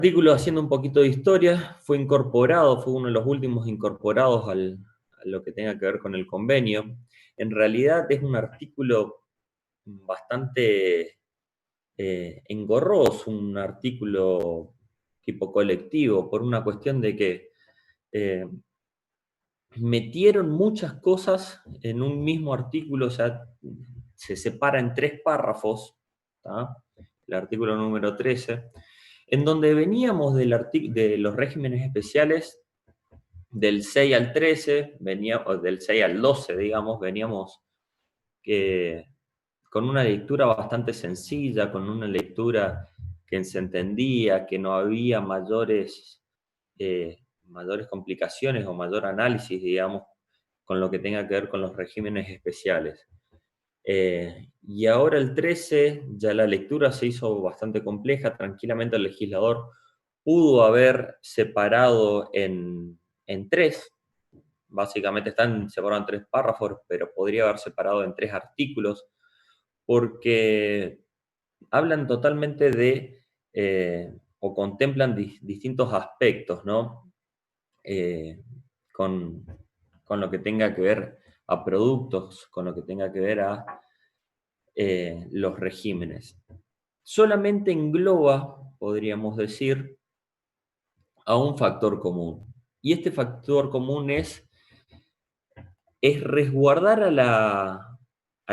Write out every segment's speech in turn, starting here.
Artículo haciendo un poquito de historia, fue incorporado, fue uno de los últimos incorporados a lo que tenga que ver con el convenio. En realidad es un artículo bastante engorroso, un artículo tipo colectivo, por una cuestión de que eh, metieron muchas cosas en un mismo artículo, o sea, se separa en 3 párrafos, ¿tá? El artículo número 13, en donde veníamos de los regímenes especiales del 6 al 13, o del 6 al 12, digamos, veníamos con una lectura bastante sencilla, con una lectura que se entendía, que no había mayores complicaciones o mayor análisis, digamos, con lo que tenga que ver con los regímenes especiales. Y ahora el 13, ya la lectura se hizo bastante compleja, tranquilamente el legislador pudo haber separado en 3, básicamente están separados en 3 párrafos, pero podría haber separado en 3 artículos, porque hablan totalmente o contemplan distintos aspectos, ¿no? Eh, con, con lo que tenga que ver a productos, con lo que tenga que ver a los regímenes. Solamente engloba, podríamos decir, a un factor común. Y este factor común es resguardar a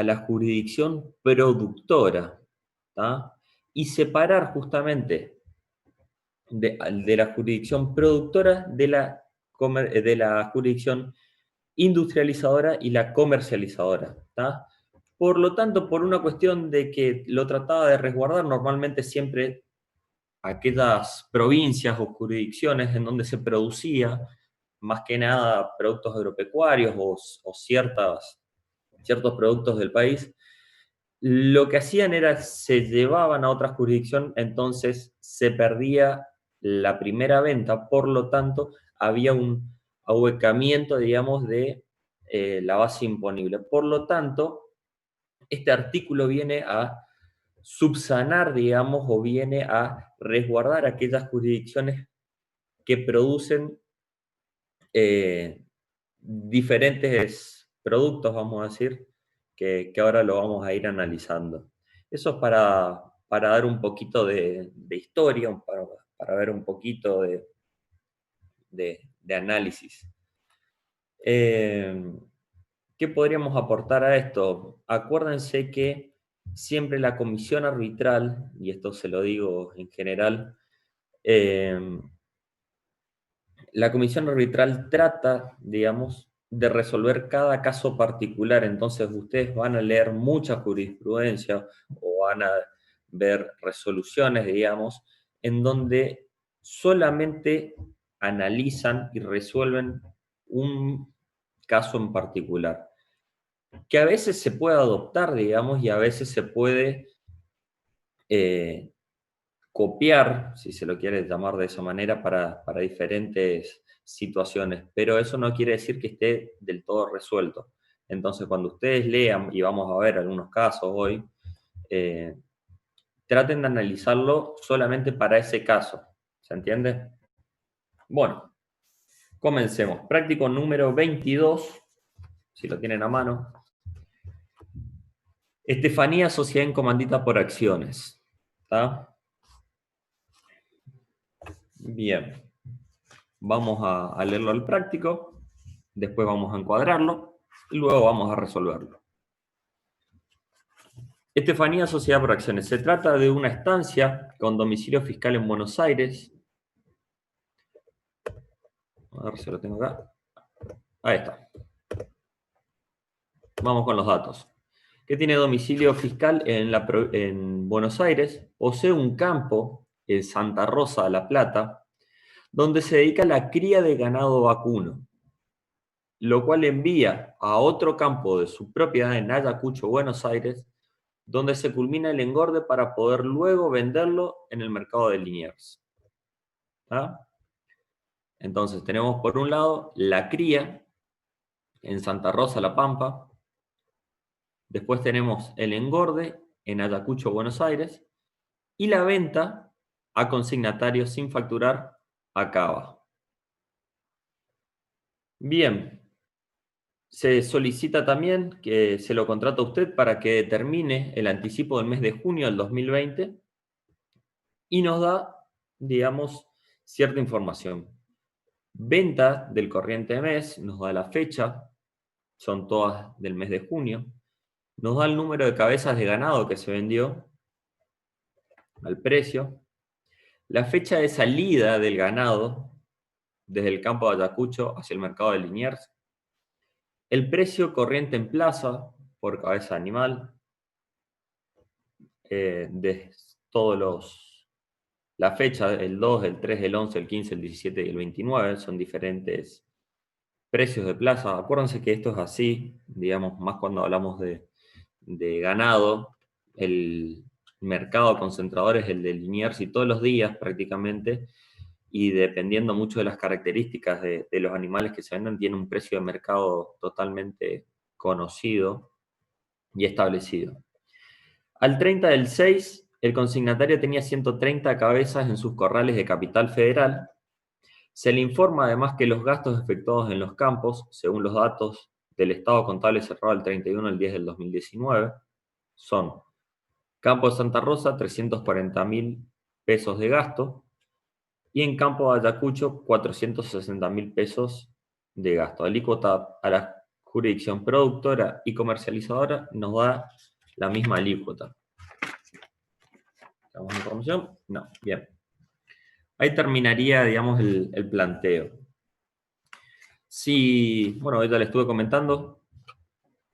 la jurisdicción productora, ¿tá? Y separar justamente de la jurisdicción productora de la jurisdicción industrializadora y la comercializadora, ¿tá? Por lo tanto, por una cuestión de que lo trataba de resguardar normalmente siempre aquellas provincias o jurisdicciones en donde se producía más que nada productos agropecuarios o ciertos productos del país, lo que hacían era se llevaban a otra jurisdicción, entonces se perdía la primera venta, por lo tanto había un ahuecamiento, digamos, de la base imponible. Por lo tanto, este artículo viene a subsanar, digamos, o viene a resguardar aquellas jurisdicciones que producen diferentes productos, vamos a decir, que ahora lo vamos a ir analizando. Eso es para dar un poquito de historia, para ver un poquito de análisis. ¿Qué podríamos aportar a esto? Acuérdense que siempre la comisión arbitral, y esto se lo digo en general, la comisión arbitral trata, digamos, de resolver cada caso particular. Entonces ustedes van a leer mucha jurisprudencia o van a ver resoluciones, digamos, en donde solamente analizan y resuelven un caso en particular, que a veces se puede adoptar, digamos, y a veces se puede eh, copiar, si se lo quiere llamar de esa manera, para diferentes situaciones, pero eso no quiere decir que esté del todo resuelto. Entonces, cuando ustedes lean, y vamos a ver algunos casos hoy, eh, traten de analizarlo solamente para ese caso. ¿Se entiende? Bueno, comencemos. Práctico número 22, si lo tienen a mano. Estefanía, sociedad en comandita por acciones. ¿Está? Bien. Vamos a leerlo al práctico, después vamos a encuadrarlo y luego vamos a resolverlo. Estefanía Sociedad por Acciones. Se trata de una estancia con domicilio fiscal en Buenos Aires. A ver si lo tengo acá. Ahí está. Vamos con los datos. Que tiene domicilio fiscal en Buenos Aires, posee un campo en Santa Rosa de la Plata, donde se dedica a la cría de ganado vacuno, lo cual envía a otro campo de su propiedad en Ayacucho, Buenos Aires, donde se culmina el engorde para poder luego venderlo en el mercado de Liniers. ¿Ah? Entonces tenemos por un lado la cría en Santa Rosa, La Pampa. Después tenemos el engorde en Ayacucho, Buenos Aires. Y la venta a consignatarios sin facturar acaba. Bien, se solicita también que se lo contrate a usted para que determine el anticipo del mes de junio del 2020 y nos da, digamos, cierta información. Venta del corriente mes, nos da la fecha, son todas del mes de junio, nos da el número de cabezas de ganado que se vendió, al precio, la fecha de salida del ganado desde el campo de Ayacucho hacia el mercado de Liniers, el precio corriente en plaza por cabeza de animal, de la fecha, el 2, el 3, el 11, el 15, el 17 y el 29, son diferentes precios de plaza. Acuérdense que esto es así, digamos, más cuando hablamos de ganado, el mercado concentrador es el de Liniers y todos los días prácticamente, y dependiendo mucho de las características de los animales que se venden, tiene un precio de mercado totalmente conocido y establecido. Al 30 del 6, el consignatario tenía 130 cabezas en sus corrales de Capital Federal. Se le informa además que los gastos efectuados en los campos, según los datos del estado contable cerrado el 31 del 10 del 2019, son Campo de Santa Rosa, 340.000 pesos de gasto, y en Campo de Ayacucho, 460.000 pesos de gasto. Alícuota a la jurisdicción productora y comercializadora nos da la misma alícuota. ¿Tenemos información? No, bien. Ahí terminaría, digamos, el planteo. Si, bueno, ahorita le estuve comentando,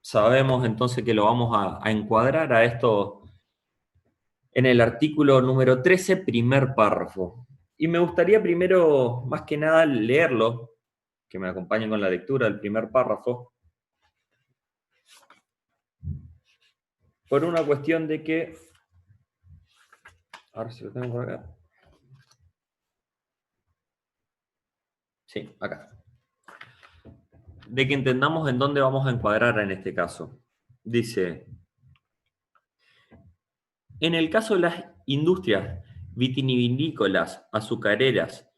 sabemos entonces que lo vamos a encuadrar a esto en el artículo número 13, primer párrafo. Y me gustaría primero, más que nada, leerlo, que me acompañen con la lectura del primer párrafo, por una cuestión de que, a ver si lo tengo por acá. Sí, acá. De que entendamos en dónde vamos a encuadrar en este caso. Dice, en el caso de las industrias vitivinícolas, azucareras,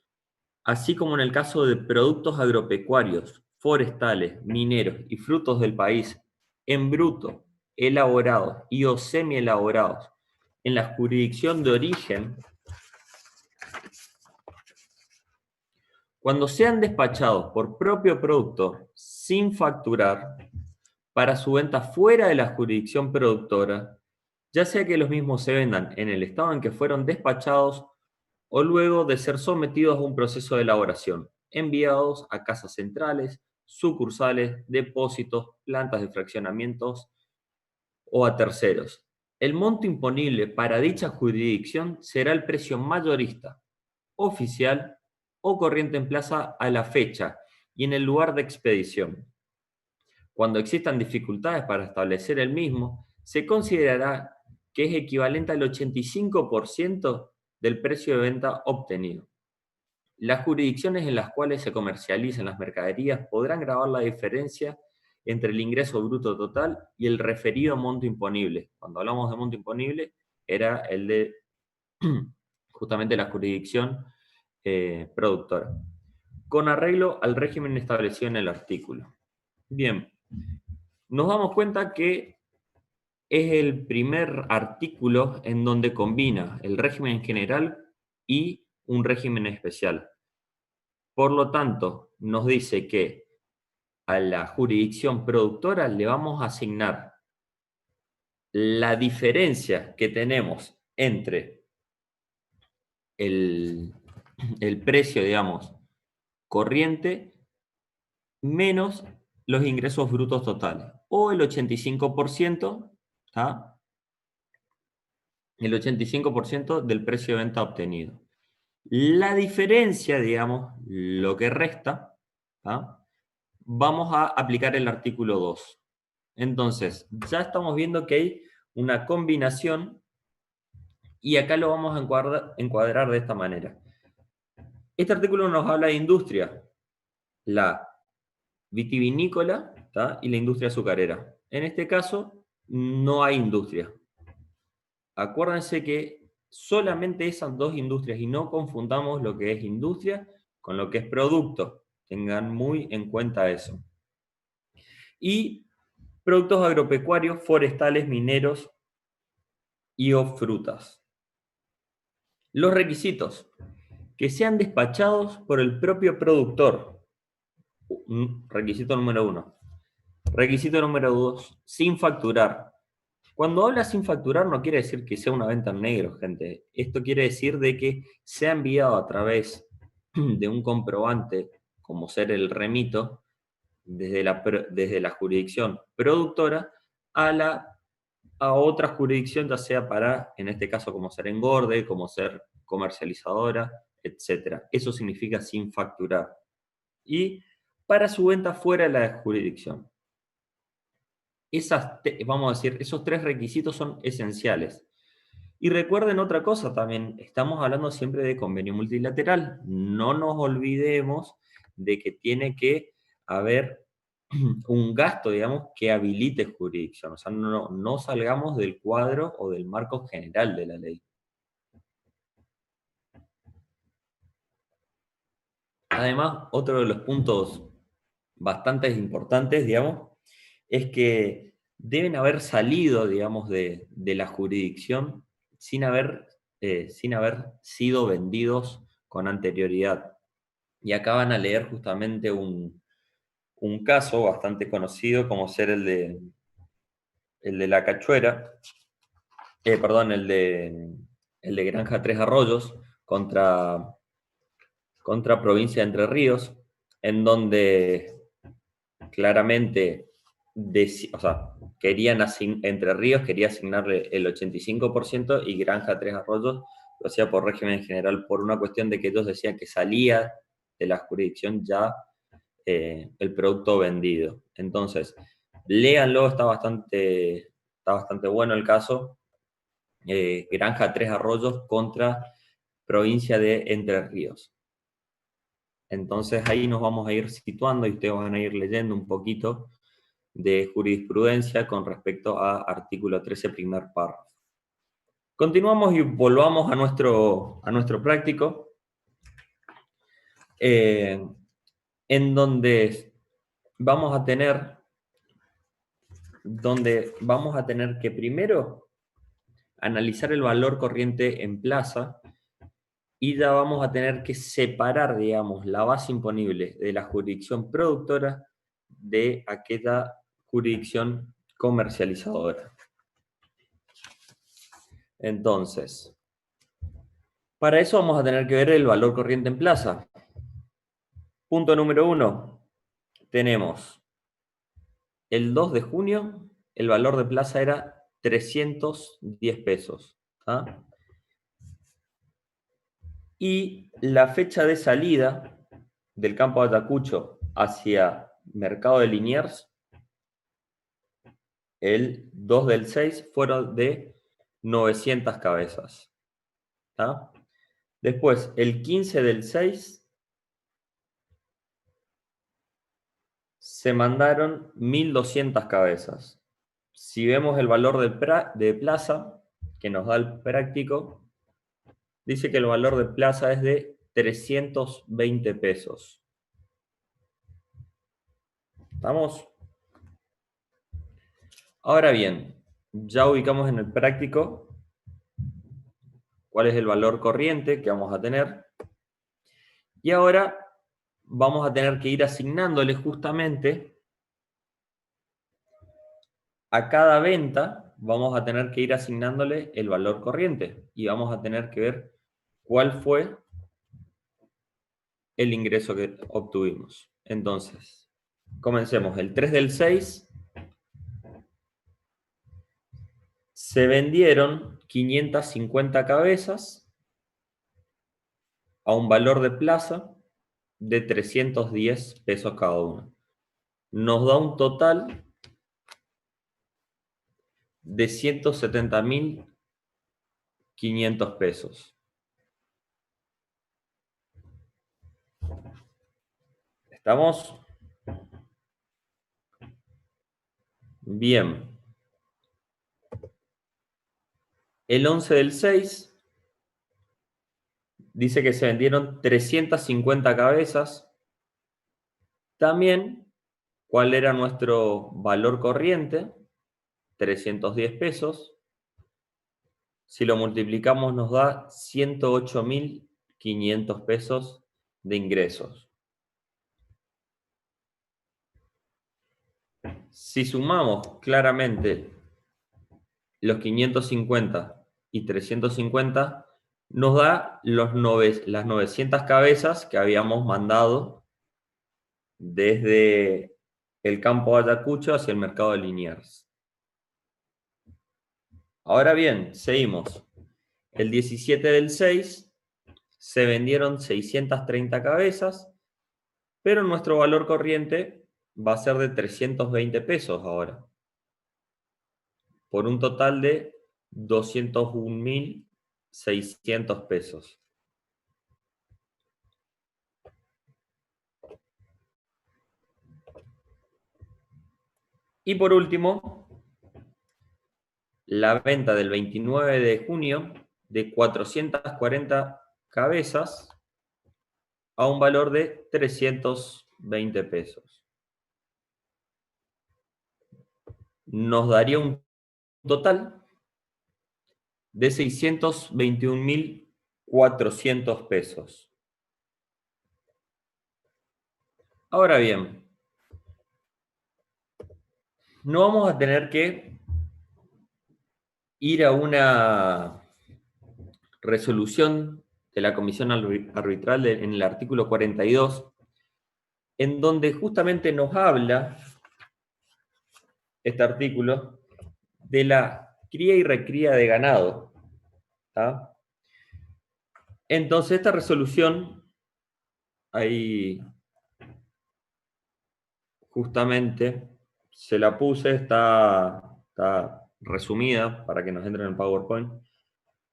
así como en el caso de productos agropecuarios, forestales, mineros y frutos del país, en bruto, elaborados y o semi-elaborados, en la jurisdicción de origen, cuando sean despachados por propio productor sin facturar para su venta fuera de la jurisdicción productora, ya sea que los mismos se vendan en el estado en que fueron despachados o luego de ser sometidos a un proceso de elaboración, enviados a casas centrales, sucursales, depósitos, plantas de fraccionamientos o a terceros. El monto imponible para dicha jurisdicción será el precio mayorista, oficial o corriente en plaza a la fecha y en el lugar de expedición. Cuando existan dificultades para establecer el mismo, se considerará que es equivalente al 85% del precio de venta obtenido. Las jurisdicciones en las cuales se comercializan las mercaderías podrán gravar la diferencia entre el ingreso bruto total y el referido monto imponible. Cuando hablamos de monto imponible, era el de justamente la jurisdicción productora, con arreglo al régimen establecido en el artículo. Bien, nos damos cuenta que es el primer artículo en donde combina el régimen general y un régimen especial. Por lo tanto, nos dice que a la jurisdicción productora le vamos a asignar la diferencia que tenemos entre el precio, digamos, corriente menos los ingresos brutos totales, o el 85%, ¿tá? El 85% del precio de venta obtenido. La diferencia, digamos, lo que resta, ¿tá? Vamos a aplicar el artículo 2. Entonces, ya estamos viendo que hay una combinación y acá lo vamos a encuadrar de esta manera. Este artículo nos habla de industria, la vitivinícola, ¿tá? Y la industria azucarera. En este caso, no hay industria. Acuérdense que solamente esas dos industrias y no confundamos lo que es industria con lo que es producto. Tengan muy en cuenta eso. Y productos agropecuarios, forestales, mineros y o frutas. Los requisitos. Que sean despachados por el propio productor. Requisito número 1. Requisito número 2. Sin facturar. Cuando habla sin facturar no quiere decir que sea una venta en negro, gente. Esto quiere decir de que sea enviado a través de un comprobante, como ser el remito, desde la jurisdicción productora a otra jurisdicción, ya sea para, en este caso, como ser engorde, como ser comercializadora, etc. Eso significa sin facturar. Y para su venta fuera de la jurisdicción. Vamos a decir, esos 3 requisitos son esenciales. Y recuerden otra cosa también, estamos hablando siempre de convenio multilateral. No nos olvidemos de que tiene que haber un gasto, digamos, que habilite jurisdicción. O sea, no salgamos del cuadro o del marco general de la ley. Además, otro de los puntos bastante importantes, digamos, es que deben haber salido, digamos, de la jurisdicción sin haber sido vendidos con anterioridad. Y acá van a leer justamente un caso bastante conocido como ser el de la Cachuera, perdón, el de Granja Tres Arroyos contra provincia de Entre Ríos, en donde claramente, o sea, Entre Ríos quería asignarle el 85% y Granja Tres Arroyos lo hacía por régimen general por una cuestión de que ellos decían que salía de la jurisdicción ya el producto vendido. Entonces, léanlo, está bastante bueno el caso. Granja Tres Arroyos contra provincia de Entre Ríos. Entonces ahí nos vamos a ir situando y ustedes van a ir leyendo un poquito de jurisprudencia con respecto a artículo 13, primer párrafo. Continuamos y volvamos a nuestro práctico, en donde vamos a tener que primero analizar el valor corriente en plaza y ya vamos a tener que separar, digamos, la base imponible de la jurisdicción productora de aquella jurisdicción comercializadora. Entonces, para eso vamos a tener que ver el valor corriente en plaza. Punto número 1. Tenemos el 2 de junio, el valor de plaza era 310 pesos. ¿Ah? Y la fecha de salida del campo de Ayacucho hacia Mercado de Liniers, el 2 del 6, fueron de 900 cabezas. ¿Ah? Después, el 15 del 6, se mandaron 1.200 cabezas. Si vemos el valor de plaza, que nos da el práctico, dice que el valor de plaza es de 320 pesos. ¿Estamos? Ahora bien, ya ubicamos en el práctico cuál es el valor corriente que vamos a tener. Y ahora vamos a tener que ir asignándole justamente a cada venta, vamos a tener que ir asignándole el valor corriente. Y vamos a tener que ver cuál fue el ingreso que obtuvimos. Entonces, comencemos. El 3 del 6 se vendieron 550 cabezas a un valor de plaza de 310 pesos cada uno. Nos da un total de 170.500 pesos. ¿Estamos? Bien. El 11 del 6 dice que se vendieron 350 cabezas. También, ¿cuál era nuestro valor corriente? 310 pesos. Si lo multiplicamos nos da 108.500 pesos de ingresos. Si sumamos claramente los 550 y 350, nos da las 900 cabezas que habíamos mandado desde el campo de Ayacucho hacia el mercado de Liniers. Ahora bien, seguimos. El 17/6 se vendieron 630 cabezas, pero nuestro valor corriente va a ser de 320 pesos ahora, por un total de 201.600 pesos. Y por último, la venta del 29 de junio de 440 cabezas a un valor de 320 pesos. Nos daría un total de 621.400 pesos. Ahora bien, no vamos a tener que ir a una resolución de la comisión arbitral en el artículo 42, en donde justamente nos habla este artículo de la cría y recría de ganado. ¿Tá? Entonces, esta resolución, ahí justamente se la puse, está resumida para que nos entre en el PowerPoint.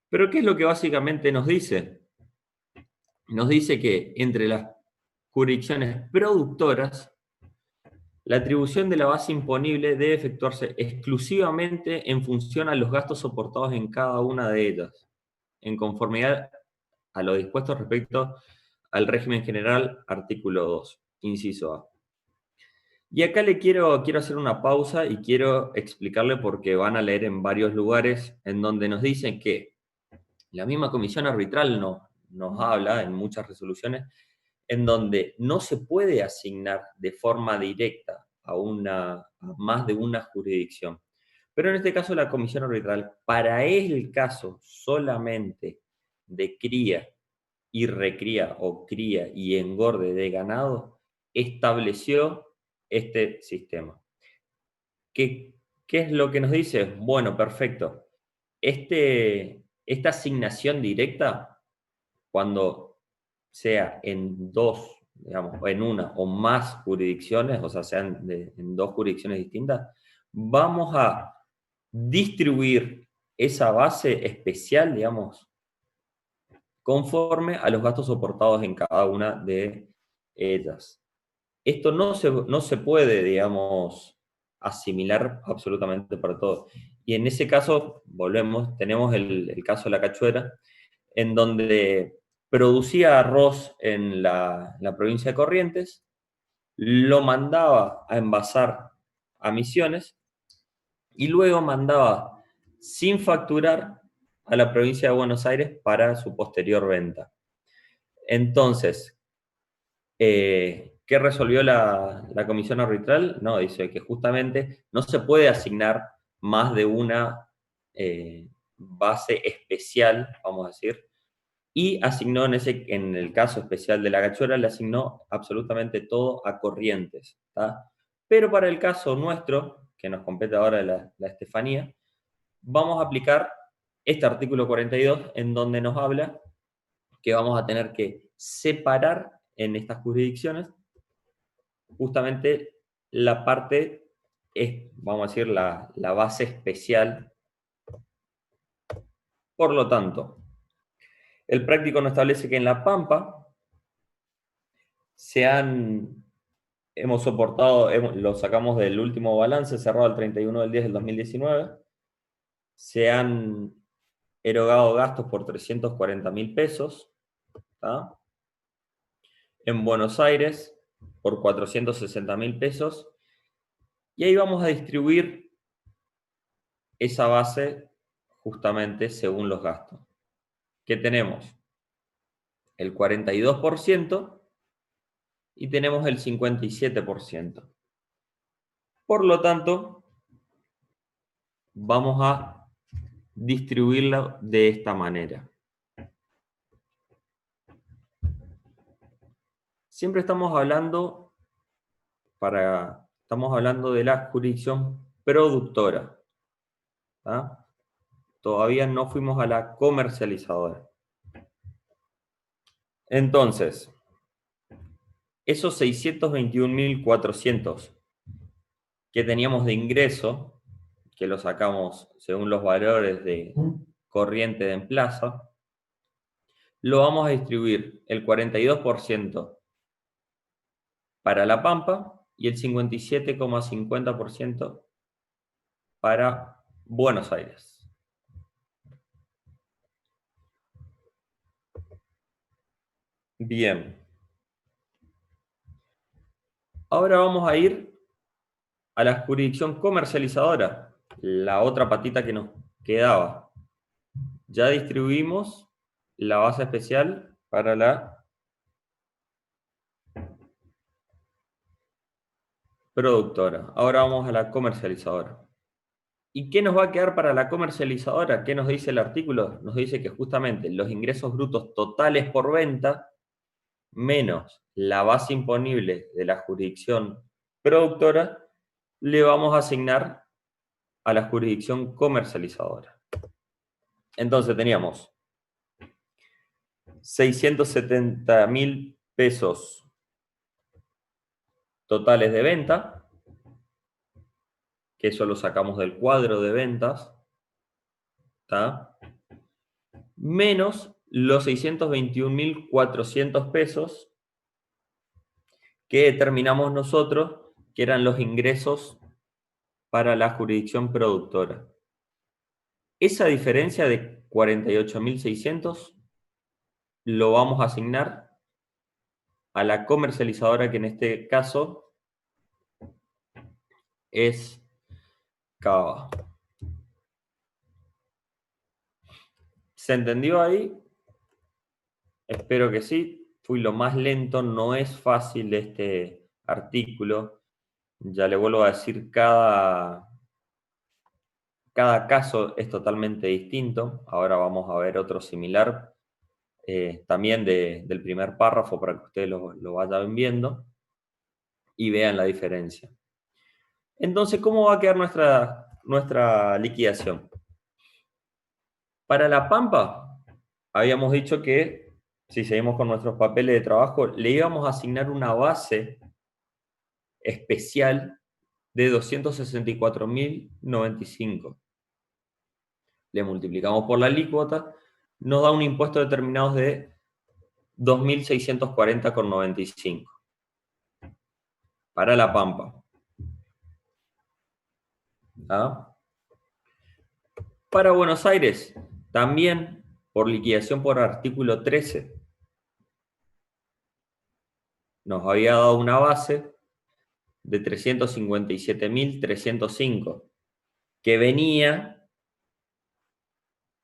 Pero, ¿qué es lo que básicamente nos dice? Nos dice que entre las jurisdicciones productoras, la atribución de la base imponible debe efectuarse exclusivamente en función a los gastos soportados en cada una de ellas, en conformidad a lo dispuesto respecto al régimen general, artículo 2, inciso A. Y acá le quiero hacer una pausa y quiero explicarle porque van a leer en varios lugares en donde nos dicen que la misma comisión arbitral nos habla en muchas resoluciones en donde no se puede asignar de forma directa a más de una jurisdicción. Pero en este caso la comisión arbitral, para el caso solamente de cría y recría o cría y engorde de ganado, estableció este sistema. ¿Qué es lo que nos dice? Bueno, perfecto. Esta asignación directa, cuando sea en dos, digamos, en una o más jurisdicciones, o sea, sean en dos jurisdicciones distintas, vamos a distribuir esa base especial, digamos, conforme a los gastos soportados en cada una de ellas. Esto no se puede, digamos, asimilar absolutamente para todo. Y en ese caso, volvemos, tenemos el caso de la Cachuera, en donde producía arroz en la provincia de Corrientes, lo mandaba a envasar a Misiones y luego mandaba sin facturar a la provincia de Buenos Aires para su posterior venta. Entonces, ¿qué resolvió la comisión arbitral? No, dice que justamente no se puede asignar más de una base especial, vamos a decir, y asignó en el caso especial de la Cachuera, le asignó absolutamente todo a Corrientes. ¿Tá? Pero para el caso nuestro, que nos compete ahora la Estefanía, vamos a aplicar este artículo 42 en donde nos habla que vamos a tener que separar en estas jurisdicciones justamente la parte, vamos a decir, la base especial. Por lo tanto, el práctico nos establece que en La Pampa hemos soportado, lo sacamos del último balance cerrado el 31/10/2019, se han erogado gastos por 340.000 pesos, ¿tá? En Buenos Aires, por 460.000 pesos. Y ahí vamos a distribuir esa base justamente según los gastos. ¿Qué tenemos? El 42% y tenemos el 57%. Por lo tanto, vamos a distribuirla de esta manera. Siempre estamos hablando de la jurisdicción productora, ¿tá? Todavía no fuimos a la comercializadora. Entonces, esos 621.400 que teníamos de ingreso, que lo sacamos según los valores de corriente de en plaza, lo vamos a distribuir el 42% para La Pampa y el 57,50% para Buenos Aires. Bien. Ahora vamos a ir a la jurisdicción comercializadora, la otra patita que nos quedaba. Ya distribuimos la base especial para la productora. Ahora vamos a la comercializadora. ¿Y qué nos va a quedar para la comercializadora? ¿Qué nos dice el artículo? Nos dice que justamente los ingresos brutos totales por venta menos la base imponible de la jurisdicción productora le vamos a asignar a la jurisdicción comercializadora. Entonces teníamos 670.000 pesos totales de venta, que eso lo sacamos del cuadro de ventas, ¿tá? Menos los 621.400 pesos que determinamos nosotros que eran los ingresos para la jurisdicción productora. Esa diferencia de 48.600 lo vamos a asignar a la comercializadora, que en este caso es Cava. ¿Se entendió ahí? Espero que sí. Fui lo más lento, no es fácil este artículo. Ya le vuelvo a decir, cada caso es totalmente distinto. Ahora vamos a ver otro similar, también del primer párrafo, para que ustedes lo vayan viendo y vean la diferencia. Entonces, ¿cómo va a quedar nuestra liquidación? Para La Pampa, habíamos dicho que, si seguimos con nuestros papeles de trabajo, le íbamos a asignar una base especial de 264.095. Le multiplicamos por la alícuota, nos da un impuesto determinado de 2.640,95 para La Pampa. ¿Ah? Para Buenos Aires, también por liquidación por artículo 13, nos había dado una base de 357.305, que venía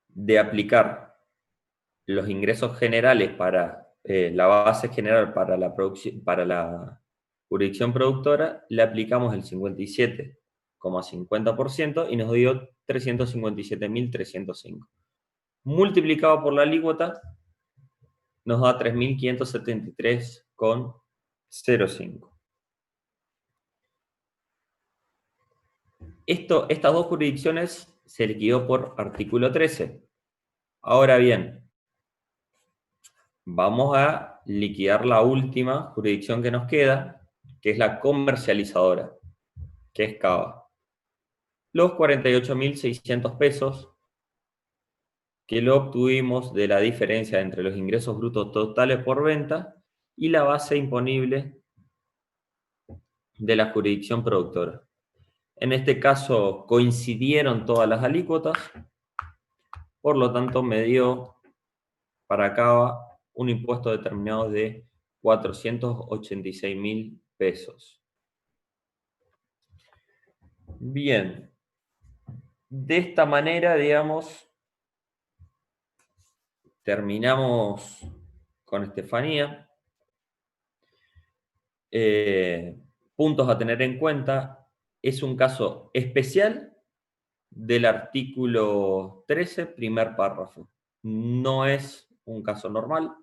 de aplicar los ingresos generales para la base general para la jurisdicción productora, le aplicamos el 57,50% y nos dio 357.305. Multiplicado por la alícuota, nos da 3.573,05. Estas dos jurisdicciones se liquidó por artículo 13. Ahora bien, vamos a liquidar la última jurisdicción que nos queda, que es la comercializadora, que es Cava. Los 48.600 pesos que lo obtuvimos de la diferencia entre los ingresos brutos totales por venta y la base imponible de la jurisdicción productora. En este caso coincidieron todas las alícuotas, por lo tanto me dio para Cava un impuesto determinado de 486.000 pesos. Bien, de esta manera, digamos, terminamos con Estefanía. Puntos a tener en cuenta, es un caso especial del artículo 13, primer párrafo. No es un caso normal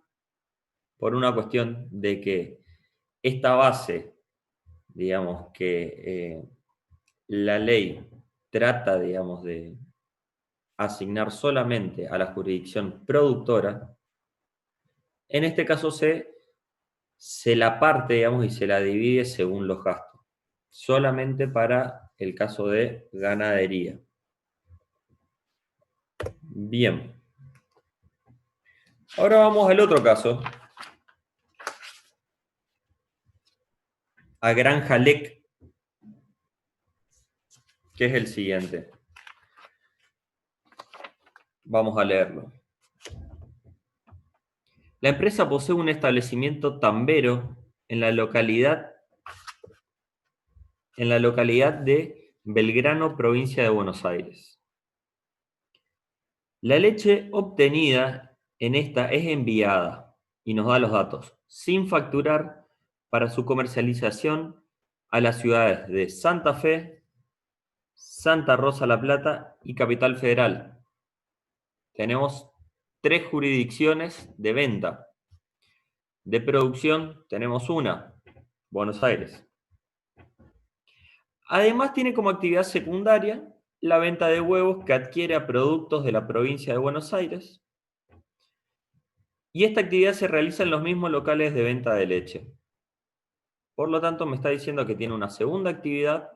por una cuestión de que esta base, digamos, que la ley trata, digamos, de asignar solamente a la jurisdicción productora, en este caso se la parte, digamos, y se la divide según los gastos, solamente para el caso de ganadería. Bien. Ahora vamos al otro caso, a Granja Lec, que es el siguiente. Vamos a leerlo. La empresa posee un establecimiento tambero en la localidad de Belgrano, provincia de Buenos Aires. La leche obtenida en esta es enviada, y nos da los datos, sin facturar, para su comercialización a las ciudades de Santa Fe, Santa Rosa La Plata y Capital Federal. Tenemos 3 jurisdicciones de venta. De producción tenemos una, Buenos Aires. Además tiene como actividad secundaria la venta de huevos que adquiere a productos de la provincia de Buenos Aires. Y esta actividad se realiza en los mismos locales de venta de leche. Por lo tanto, me está diciendo que tiene una segunda actividad,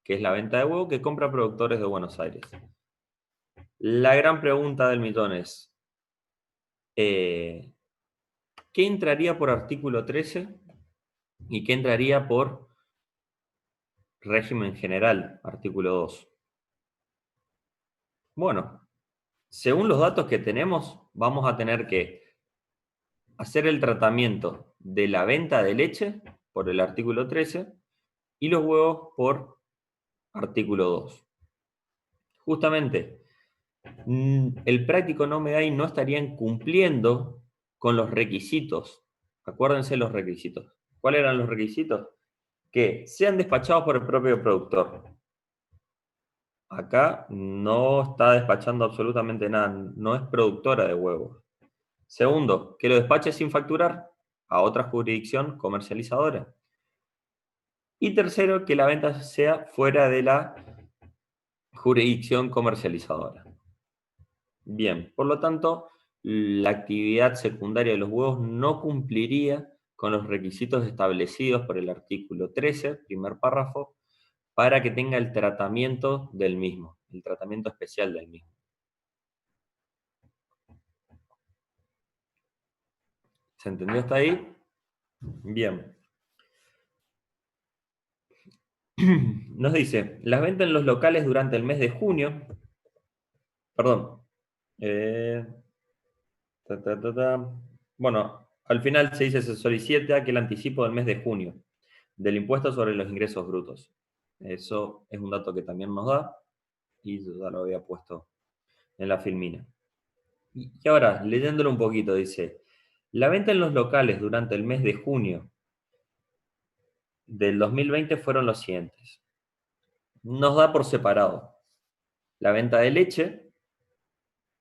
que es la venta de huevos, que compra productores de Buenos Aires. La gran pregunta del millón es, ¿qué entraría por artículo 13 y qué entraría por régimen general, artículo 2? Bueno, según los datos que tenemos, vamos a tener que hacer el tratamiento de la venta de leche por el artículo 13 y los huevos por artículo 2. Justamente, el práctico no me da y no estarían cumpliendo con los requisitos. Acuérdense los requisitos. ¿Cuáles eran los requisitos? Que sean despachados por el propio productor. Acá no está despachando absolutamente nada, no es productora de huevos. Segundo, que lo despache sin facturar a otra jurisdicción comercializadora. Y tercero, que la venta sea fuera de la jurisdicción comercializadora. Bien, por lo tanto, la actividad secundaria de los huevos no cumpliría con los requisitos establecidos por el artículo 13, primer párrafo, para que tenga el tratamiento del mismo, el tratamiento especial del mismo. ¿Se entendió hasta ahí? Bien. Nos dice, las ventas en los locales durante el mes de junio, perdón, eh, bueno, al final se dice, se solicita que el anticipo del mes de junio del impuesto sobre los ingresos brutos. Eso es un dato que también nos da y yo ya lo había puesto en la filmina. Y ahora, leyéndolo un poquito, dice, la venta en los locales durante el mes de junio del 2020 fueron los siguientes. Nos da por separado. La venta de leche,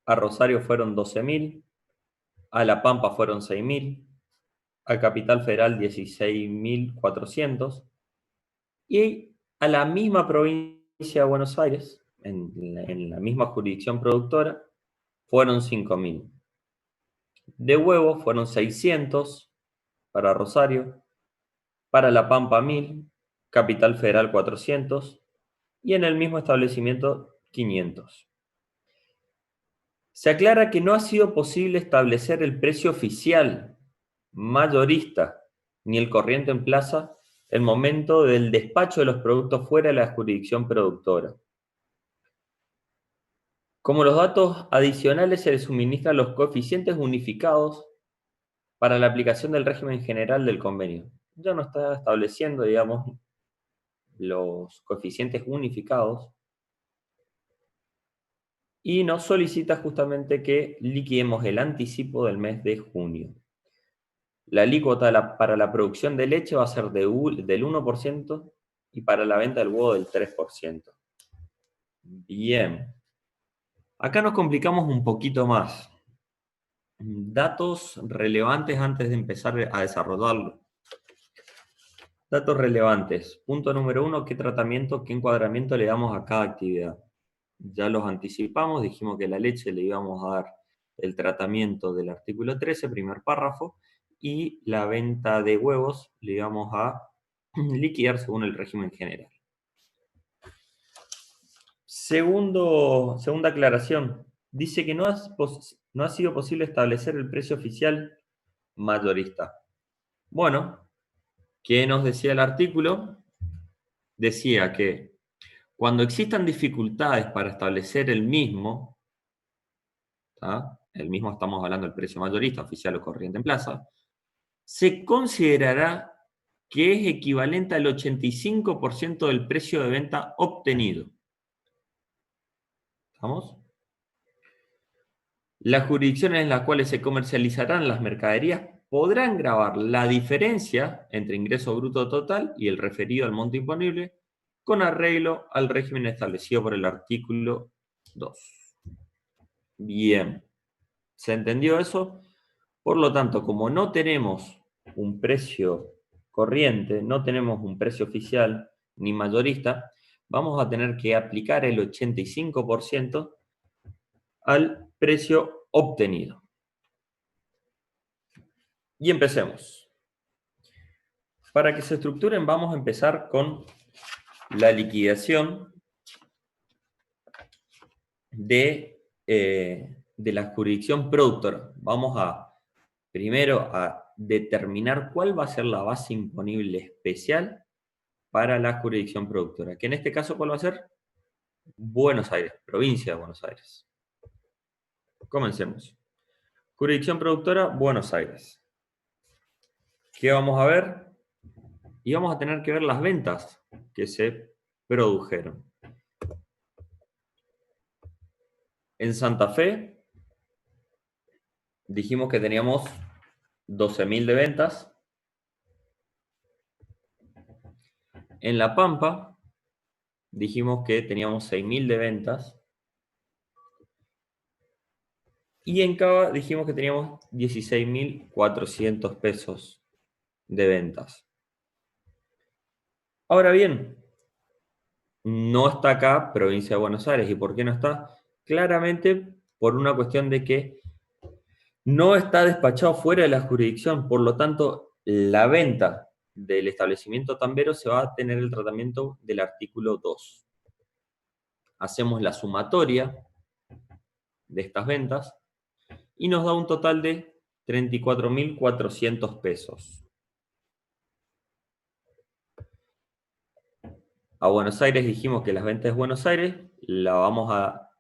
a Rosario fueron 12.000, a La Pampa fueron 6.000, a Capital Federal 16.400 y a la misma provincia de Buenos Aires, en la misma jurisdicción productora, fueron 5.000. De huevos fueron 600 para Rosario, para La Pampa 1.000, Capital Federal 400 y en el mismo establecimiento 500. Se aclara que no ha sido posible establecer el precio oficial mayorista ni el corriente en plaza el momento del despacho de los productos fuera de la jurisdicción productora. Como los datos adicionales se les suministran los coeficientes unificados para la aplicación del régimen general del convenio. Ya no está estableciendo, digamos, los coeficientes unificados y nos solicita justamente que liquidemos el anticipo del mes de junio. La alícuota para la producción de leche va a ser del 1% y para la venta del huevo del 3%. Bien. Acá nos complicamos un poquito más. Datos relevantes antes de empezar a desarrollarlo. Datos relevantes. Punto número 1, ¿qué tratamiento, qué encuadramiento le damos a cada actividad? Ya los anticipamos, dijimos que la leche le íbamos a dar el tratamiento del artículo 13, primer párrafo, y la venta de huevos le íbamos a liquidar según el régimen general. Segunda aclaración. Dice que no ha sido posible establecer el precio oficial mayorista. Bueno, ¿qué nos decía el artículo? Decía que cuando existan dificultades para establecer el mismo, ¿tá? El mismo estamos hablando del precio mayorista, oficial o corriente en plaza, se considerará que es equivalente al 85% del precio de venta obtenido. ¿Estamos? Las jurisdicciones en las cuales se comercializarán las mercaderías podrán gravar la diferencia entre ingreso bruto total y el referido al monto imponible con arreglo al régimen establecido por el artículo 2. Bien, ¿se entendió eso? Por lo tanto, como no tenemos un precio corriente, no tenemos un precio oficial ni mayorista, vamos a tener que aplicar el 85% al precio obtenido. Y empecemos. Para que se estructuren, vamos a empezar con la liquidación de la jurisdicción productora. Vamos a primero a determinar cuál va a ser la base imponible especial para la jurisdicción productora. Que en este caso, ¿cuál va a ser? Buenos Aires, provincia de Buenos Aires. Comencemos. Jurisdicción productora, Buenos Aires. ¿Qué vamos a ver? Y vamos a tener que ver las ventas que se produjeron. En Santa Fe dijimos que teníamos 12.000 de ventas. En La Pampa dijimos que teníamos 6.000 de ventas. Y en Cava dijimos que teníamos 16.400 pesos de ventas. Ahora bien, no está acá provincia de Buenos Aires. ¿Y por qué no está? Claramente por una cuestión de que no está despachado fuera de la jurisdicción, por lo tanto, la venta del establecimiento tambero se va a tener el tratamiento del artículo 2. Hacemos la sumatoria de estas ventas y nos da un total de 34.400 pesos. A Buenos Aires dijimos que las ventas de Buenos Aires la vamos a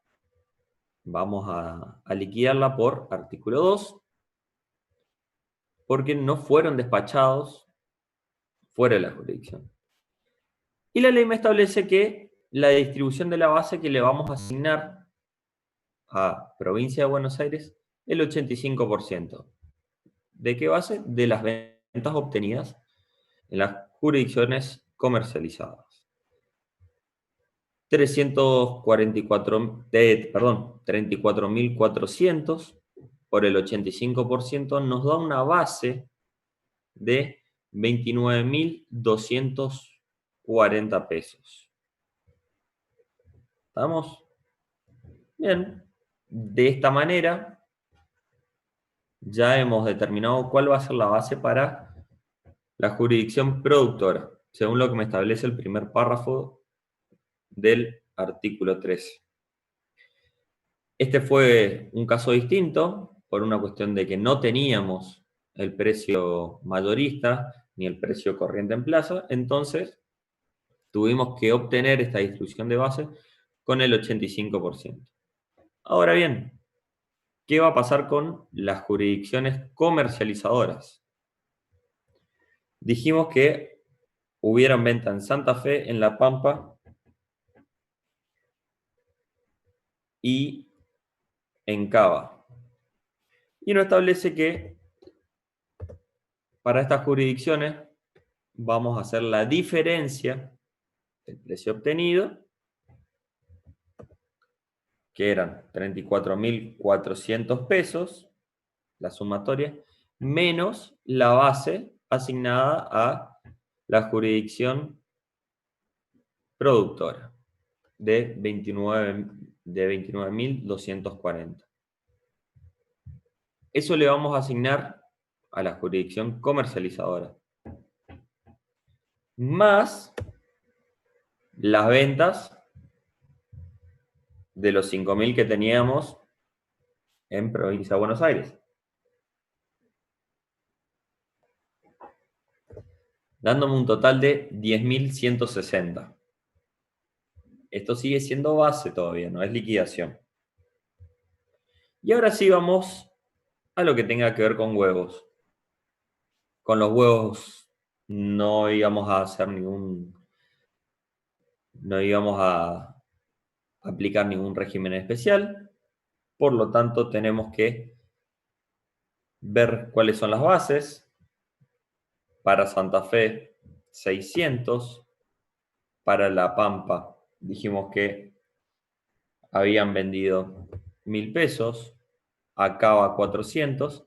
liquidarla por artículo 2 porque no fueron despachados fuera de la jurisdicción. Y la ley me establece que la distribución de la base que le vamos a asignar a provincia de Buenos Aires, el 85%. ¿De qué base? De las ventas obtenidas en las jurisdicciones comercializadas. 34.400 por el 85% nos da una base de 29.240 pesos. ¿Estamos? Bien. De esta manera ya hemos determinado cuál va a ser la base para la jurisdicción productora, según lo que me establece el primer párrafo del artículo 13. Este fue un caso distinto por una cuestión de que no teníamos el precio mayorista ni el precio corriente en plaza, entonces tuvimos que obtener esta distribución de base con el 85%. Ahora bien, ¿qué va a pasar con las jurisdicciones comercializadoras? Dijimos que hubieran venta en Santa Fe, en La Pampa y en Cava. Y nos establece que para estas jurisdicciones vamos a hacer la diferencia del precio obtenido, que eran 34.400 pesos, la sumatoria, menos la base asignada a la jurisdicción productora de 29.240. Eso le vamos a asignar a la jurisdicción comercializadora, más las ventas de los 5.000 que teníamos en provincia de Buenos Aires, dándome un total de 10.160. Esto sigue siendo base todavía, no es liquidación. Y ahora sí vamos a lo que tenga que ver con huevos. Con los huevos no íbamos a hacer no íbamos a aplicar ningún régimen especial, por lo tanto tenemos que ver cuáles son las bases. Para Santa Fe, 600. Para La Pampa, dijimos que habían vendido 1.000 pesos, a Cava 400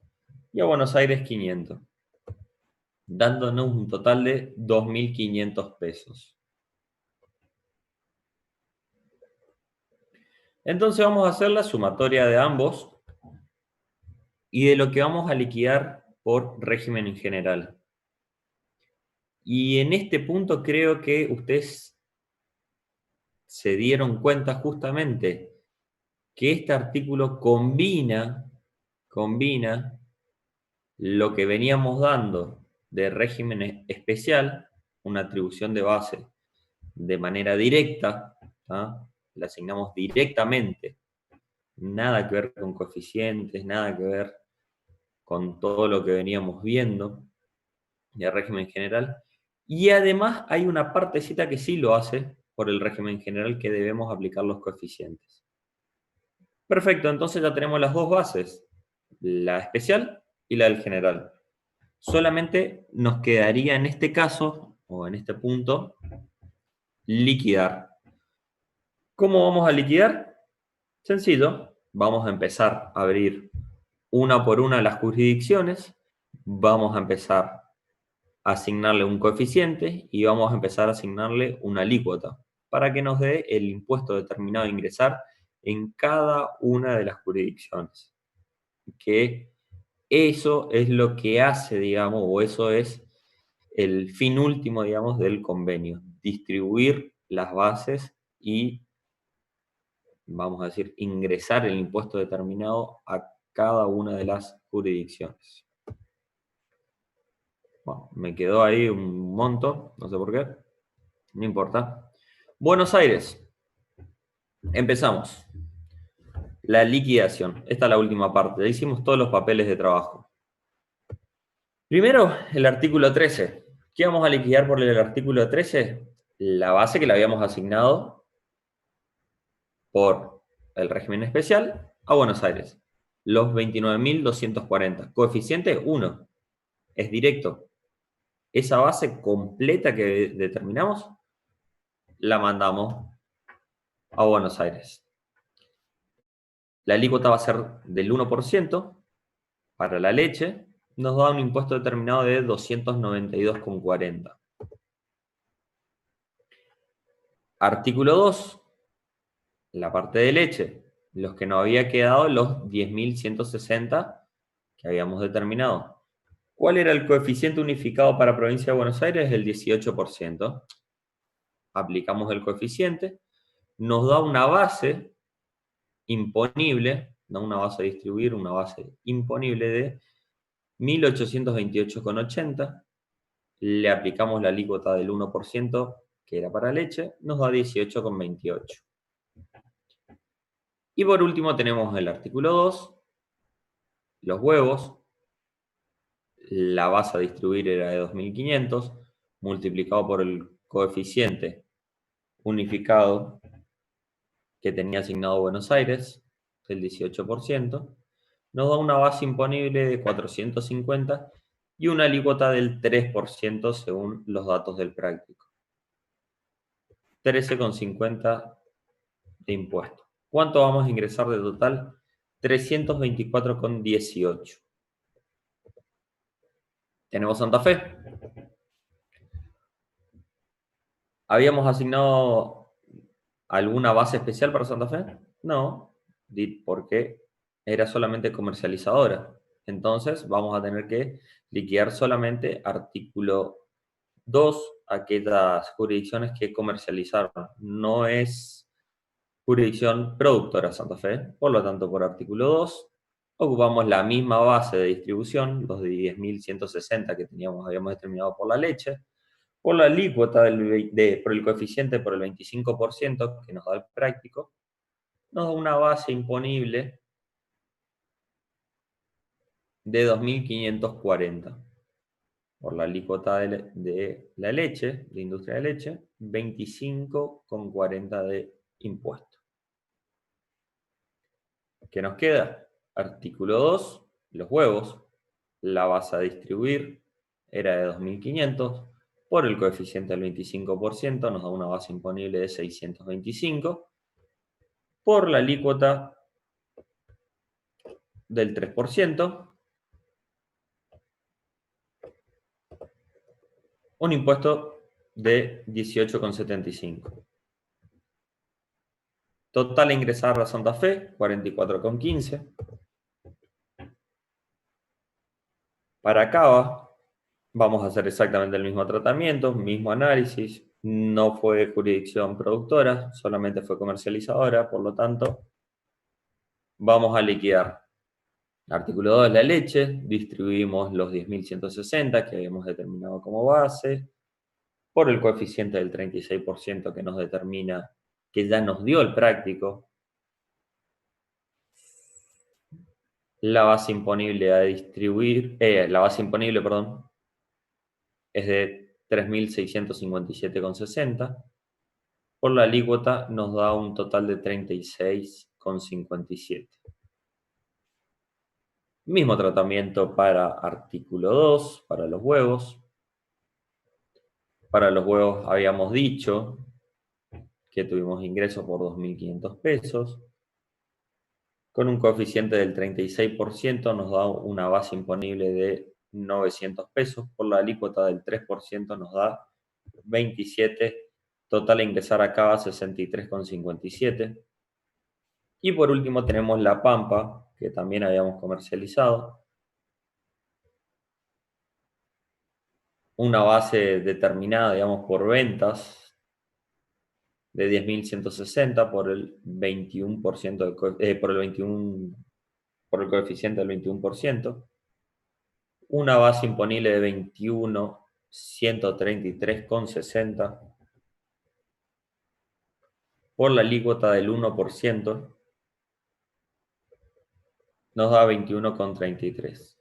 y a Buenos Aires 500, dándonos un total de 2.500 pesos. Entonces vamos a hacer la sumatoria de ambos y de lo que vamos a liquidar por régimen en general. Y en este punto creo que ustedes se dieron cuenta justamente que este artículo combina lo que veníamos dando de régimen especial, una atribución de base de manera directa, ¿tá? La asignamos directamente, nada que ver con coeficientes, nada que ver con todo lo que veníamos viendo de régimen general. Y además hay una partecita que sí lo hace por el régimen general, que debemos aplicar los coeficientes. Perfecto, entonces ya tenemos las dos bases, la especial y la del general. Solamente nos quedaría en este caso, o en este punto, liquidar. ¿Cómo vamos a liquidar? Sencillo, vamos a empezar a abrir una por una las jurisdicciones, vamos a empezar a asignarle un coeficiente y vamos a empezar a asignarle una alícuota para que nos dé el impuesto determinado a ingresar en cada una de las jurisdicciones. Que eso es lo que hace, digamos, o eso es el fin último, digamos, del convenio, distribuir las bases y, vamos a decir, ingresar el impuesto determinado a cada una de las jurisdicciones. Bueno, me quedó ahí un monto, no sé por qué, no importa. Buenos Aires, empezamos. La liquidación, esta es la última parte, ya hicimos todos los papeles de trabajo. Primero, el artículo 13. ¿Qué vamos a liquidar por el artículo 13? La base que le habíamos asignado por el régimen especial a Buenos Aires. Los 29.240. Coeficiente 1. Es directo. Esa base completa que determinamos, la mandamos a Buenos Aires. La alícuota va a ser del 1% para la leche. Nos da un impuesto determinado de 292,40. Artículo 2. La parte de leche, los que nos había quedado los 10.160 que habíamos determinado. ¿Cuál era el coeficiente unificado para provincia de Buenos Aires? El 18%. Aplicamos el coeficiente, nos da una base imponible, no una base a distribuir, una base imponible de 1.828,80. Le aplicamos la alícuota del 1%, que era para leche, nos da 18,28. Y por último tenemos el artículo 2, los huevos, la base a distribuir era de 2.500, multiplicado por el coeficiente unificado que tenía asignado Buenos Aires, el 18%, nos da una base imponible de 450 y una alícuota del 3% según los datos del práctico. 13,50 de impuesto. ¿Cuánto vamos a ingresar de total? 324,18. Tenemos Santa Fe. ¿Habíamos asignado alguna base especial para Santa Fe? No, porque era solamente comercializadora. Entonces vamos a tener que liquidar solamente artículo 2, aquellas jurisdicciones que comercializaron. No es jurisdicción productora Santa Fe. Por lo tanto, por artículo 2, ocupamos la misma base de distribución, los de 10.160 que habíamos determinado por la leche, por la alícuota por el coeficiente por el 25% que nos da el práctico, nos da una base imponible de 2.540. Por la alícuota de la leche, de industria de leche, 25,40 de impuesto. ¿Qué nos queda? Artículo 2, los huevos. La base a distribuir era de 2.500. Por el coeficiente del 25% nos da una base imponible de 625. Por la alícuota del 3%, un impuesto de 18,75. Total a ingresar a Santa Fe, 44,15. Para Cava, vamos a hacer exactamente el mismo tratamiento, mismo análisis. No fue jurisdicción productora, solamente fue comercializadora, por lo tanto, vamos a liquidar. Artículo 2, la leche, distribuimos los 10.160 que habíamos determinado como base, por el coeficiente del 36% que nos determina, que ya nos dio el práctico. La base imponible a distribuir, perdón, es de 3.657,60. Por la alícuota nos da un total de 36,57. Mismo tratamiento para artículo 2, para los huevos. Para los huevos habíamos dicho que tuvimos ingresos por 2.500 pesos. Con un coeficiente del 36% nos da una base imponible de 900 pesos. Por la alícuota del 3% nos da 27. Total a ingresar acá a 63,57. Y por último tenemos la pampa, que también habíamos comercializado. Una base determinada, digamos, por ventas de 10.160 por el 21% por el coeficiente del 21%. Una base imponible de 21.133,60 por la alícuota del 1%, nos da 21,33.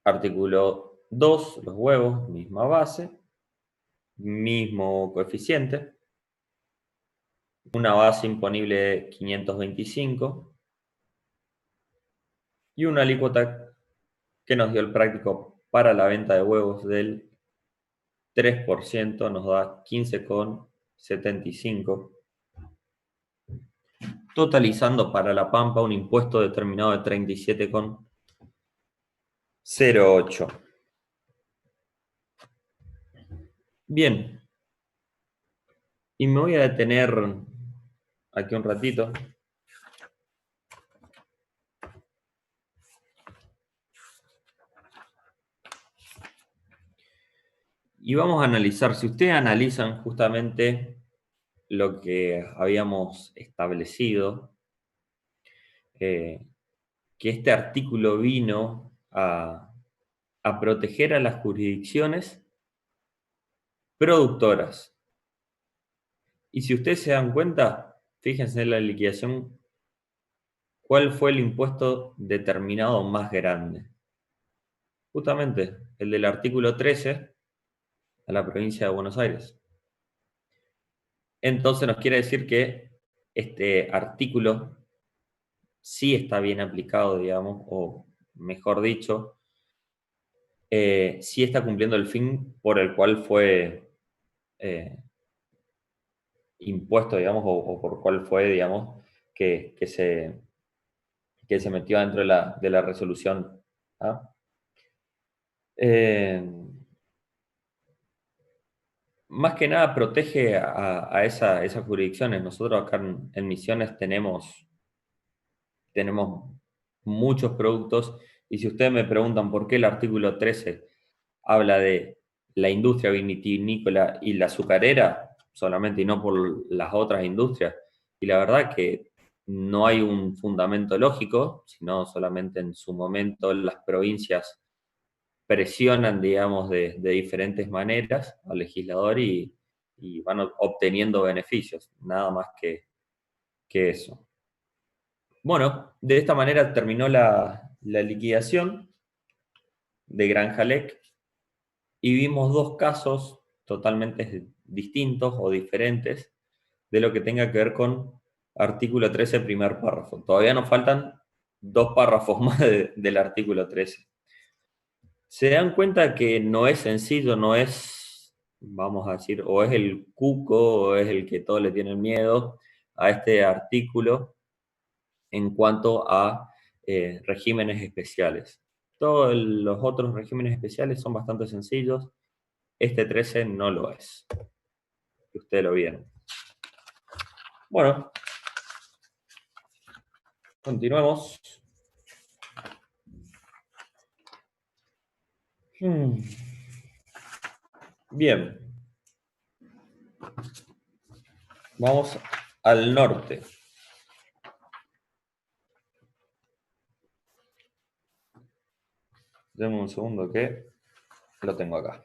Artículo 2, los huevos, misma base, mismo coeficiente, una base imponible de 525 y una alícuota que nos dio el práctico para la venta de huevos del 3%, nos da 15,75, totalizando para La Pampa un impuesto determinado de 37,08. Bien, y me voy a detener aquí un ratito. Y vamos a analizar, si ustedes analizan justamente lo que habíamos establecido, que este artículo vino a proteger a las jurisdicciones productoras. Y si ustedes se dan cuenta, fíjense en la liquidación ¿Cuál fue el impuesto determinado más grande? Justamente el del artículo 13 a la provincia de Buenos Aires. Entonces nos quiere decir que este artículo sí está bien aplicado, digamos, o mejor dicho, sí está cumpliendo el fin por el cual fue eh, impuesto, digamos, o por cuál fue, digamos, que se metió dentro de la resolución. ¿Ah? Eh, Más que nada protege a esas jurisdicciones. Nosotros acá en Misiones tenemos muchos productos y si ustedes me preguntan por qué el artículo 13 habla de la industria vitivinícola y la azucarera solamente y no por las otras industrias, y la verdad que no hay un fundamento lógico, sino solamente en su momento las provincias presionan, digamos, de diferentes maneras al legislador y van obteniendo beneficios, nada más que eso. Bueno, de esta manera terminó la liquidación de Granja Lec y vimos dos casos totalmente distintos o diferentes de lo que tenga que ver con artículo 13, primer párrafo. Todavía nos faltan dos párrafos más del artículo 13. Se dan cuenta que no es sencillo, no es, vamos a decir, o es el cuco o es el que todos le tienen miedo a este artículo en cuanto a regímenes especiales. Todos los otros regímenes especiales son bastante sencillos. Este 13 no lo es. Ustedes lo vieron. Bueno, continuemos. Bien, vamos al norte. Denme un segundo que lo tengo acá.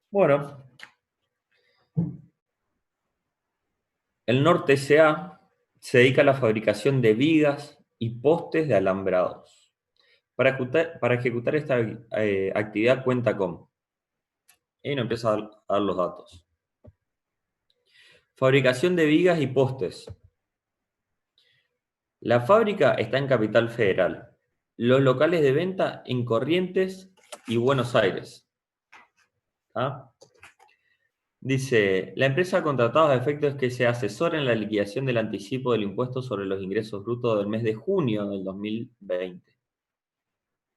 Bueno, el Norte S.A. se dedica a la fabricación de vigas y postes de alambrados. Para ejecutar esta actividad cuenta con, y no empieza a dar los datos. Fabricación de vigas y postes. La fábrica está en Capital Federal. Los locales de venta en Corrientes y Buenos Aires. ¿Ah? Dice, la empresa ha contratado a efectos que se asesore en la liquidación del anticipo del impuesto sobre los ingresos brutos del mes de junio del 2020,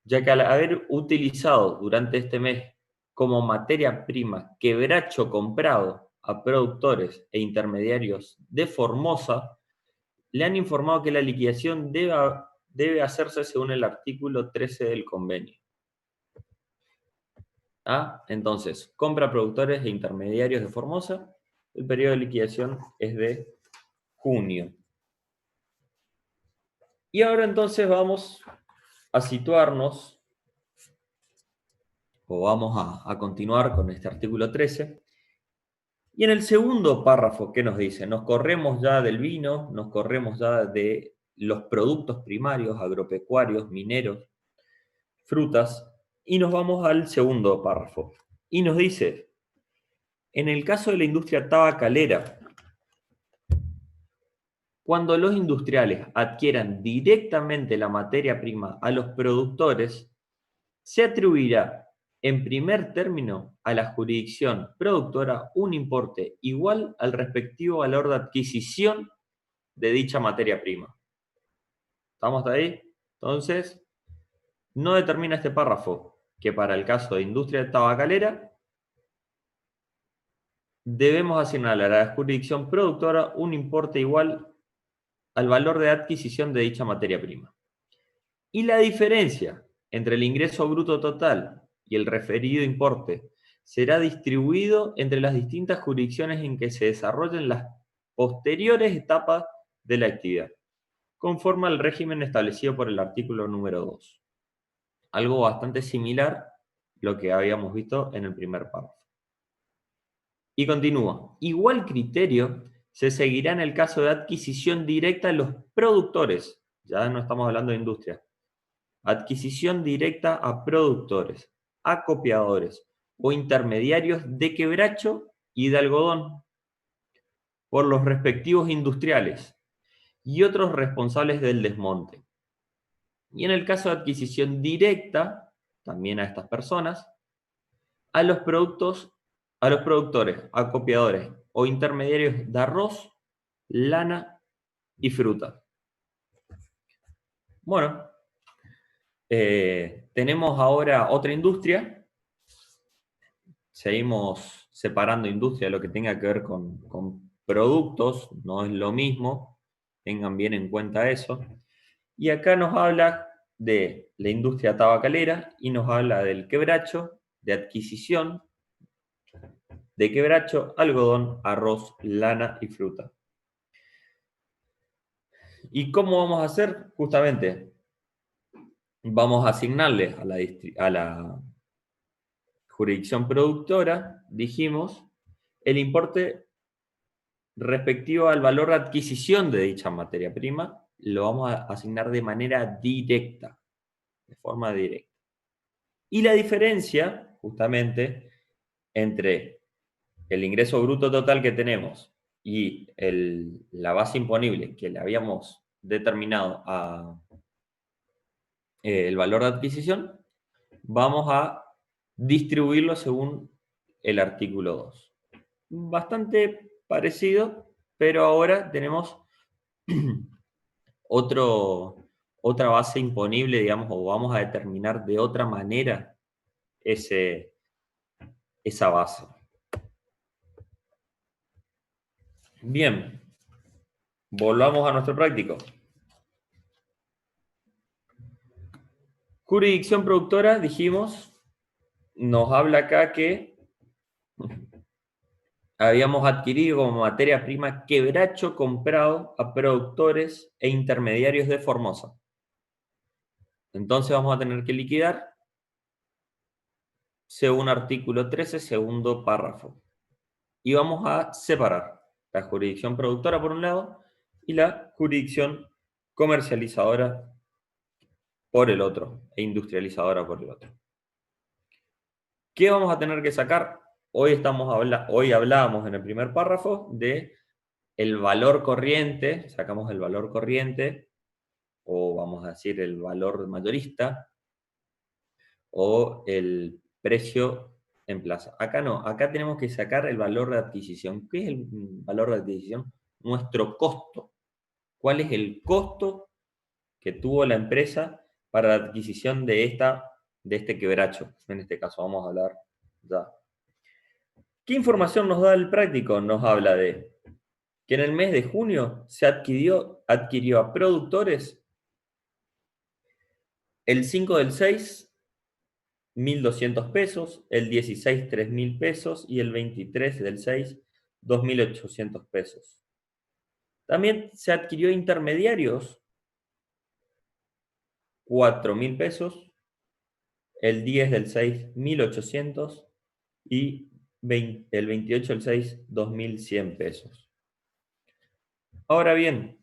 ya que al haber utilizado durante este mes como materia prima quebracho comprado a productores e intermediarios de Formosa, le han informado que la liquidación debe hacerse según el artículo 13 del convenio. ¿Ah? Entonces, compra productores e intermediarios de Formosa, el periodo de liquidación es de junio. Y ahora entonces vamos a situarnos, o vamos a continuar con este artículo 13. Y en el segundo párrafo, ¿qué nos dice? Nos corremos ya del vino, nos corremos ya de los productos primarios, agropecuarios, mineros, frutas, y nos vamos al segundo párrafo. Y nos dice, en el caso de la industria tabacalera, cuando los industriales adquieran directamente la materia prima a los productores, se atribuirá en primer término a la jurisdicción productora un importe igual al respectivo valor de adquisición de dicha materia prima. ¿Estamos ahí? Entonces, no determina este párrafo que para el caso de industria tabacalera debemos asignarle a la jurisdicción productora un importe igual al valor de adquisición de dicha materia prima. Y la diferencia entre el ingreso bruto total y el referido importe será distribuido entre las distintas jurisdicciones en que se desarrollen las posteriores etapas de la actividad, conforme al régimen establecido por el artículo número 2. Algo bastante similar a lo que habíamos visto en el primer párrafo. Y continúa. Igual criterio se seguirá en el caso de adquisición directa de los productores. Ya no estamos hablando de industria. Adquisición directa a productores, acopiadores o intermediarios de quebracho y de algodón por los respectivos industriales y otros responsables del desmonte. Y en el caso de adquisición directa, también a estas personas, a los productores, acopiadores o intermediarios de arroz, lana y fruta. Bueno, tenemos ahora otra industria. Seguimos separando industria de lo que tenga que ver con productos, no es lo mismo, tengan bien en cuenta eso. Y acá nos habla de la industria tabacalera y nos habla del quebracho, de adquisición, de quebracho, algodón, arroz, lana y fruta. ¿Y cómo vamos a hacer? Justamente, vamos a asignarle a la jurisdicción productora, dijimos, el importe respectivo al valor de adquisición de dicha materia prima, lo vamos a asignar de manera directa, de forma directa. Y la diferencia, justamente, entre el ingreso bruto total que tenemos y la base imponible que le habíamos determinado a el valor de adquisición, vamos a distribuirlo según el artículo 2. Bastante parecido, pero ahora tenemos otra base imponible, digamos, o vamos a determinar de otra manera esa base. Bien, volvamos a nuestro práctico. Jurisdicción productora, dijimos, nos habla acá que habíamos adquirido como materia prima quebracho comprado a productores e intermediarios de Formosa. Entonces vamos a tener que liquidar según artículo 13, segundo párrafo. Y vamos a separar la jurisdicción productora por un lado y la jurisdicción comercializadora por el otro e industrializadora por el otro. ¿Qué vamos a tener que sacar? Hoy hablábamos en el primer párrafo de el valor corriente, sacamos el valor corriente, o vamos a decir el valor mayorista, o el precio en plaza. Acá no, acá tenemos que sacar el valor de adquisición. ¿Qué es el valor de adquisición? Nuestro costo. ¿Cuál es el costo que tuvo la empresa para la adquisición de este quebracho? En este caso vamos a hablar ya. ¿Qué información nos da el práctico? Nos habla de que en el mes de junio se adquirió a productores el 5 del 6, 1.200 pesos, el 16, 3.000 pesos y el 23 del 6, 2.800 pesos. También se adquirió intermediarios, 4.000 pesos, el 10 del 6, 1.800 y el 28 del 6, 2.100 pesos. Ahora bien,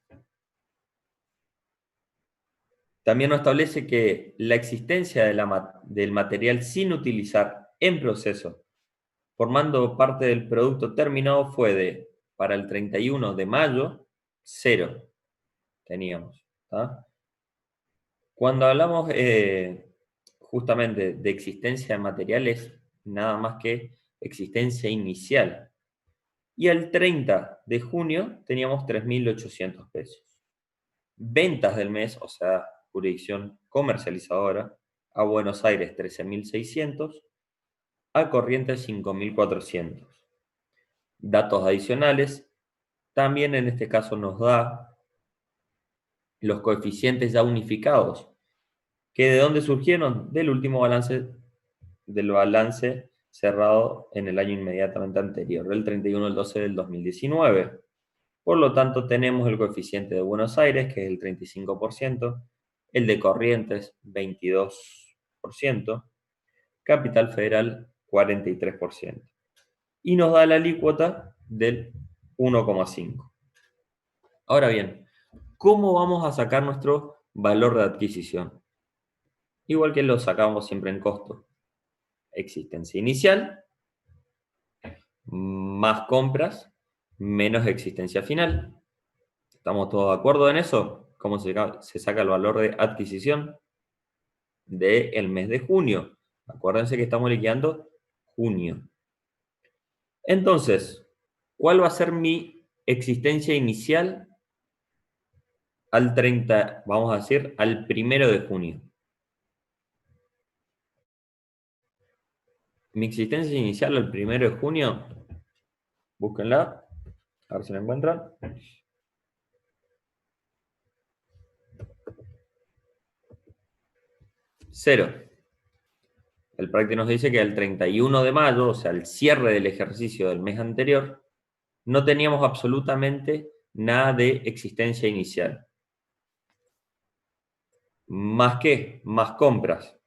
también nos establece que la existencia del material sin utilizar en proceso, formando parte del producto terminado, fue para el 31 de mayo, 0 teníamos. ¿Tá? Cuando hablamos justamente de existencia de materiales, nada más que existencia inicial. Y el 30 de junio teníamos 3.800 pesos. Ventas del mes, o sea, jurisdicción comercializadora, a Buenos Aires 13.600, a Corrientes 5.400. Datos adicionales, también en este caso nos da los coeficientes ya unificados, que de dónde surgieron del último balance, del balance cerrado en el año inmediatamente anterior, del 31 del 12 del 2019. Por lo tanto, tenemos el coeficiente de Buenos Aires, que es el 35%, el de Corrientes, 22%, Capital Federal, 43%. Y nos da la alícuota del 1,5. Ahora bien, ¿cómo vamos a sacar nuestro valor de adquisición? Igual que lo sacamos siempre en costo. Existencia inicial, más compras, menos existencia final. ¿Estamos todos de acuerdo en eso? ¿Cómo se saca el valor de adquisición del mes de junio? Acuérdense que estamos liquidando junio. Entonces, ¿cuál va a ser mi existencia inicial al 30, vamos a decir, al 1 de junio? Mi existencia inicial al 1 de junio, búsquenla, a ver si la encuentran. 0. El práctico nos dice que al 31 de mayo, o sea, al cierre del ejercicio del mes anterior, no teníamos absolutamente nada de existencia inicial. ¿Más qué? Más compras.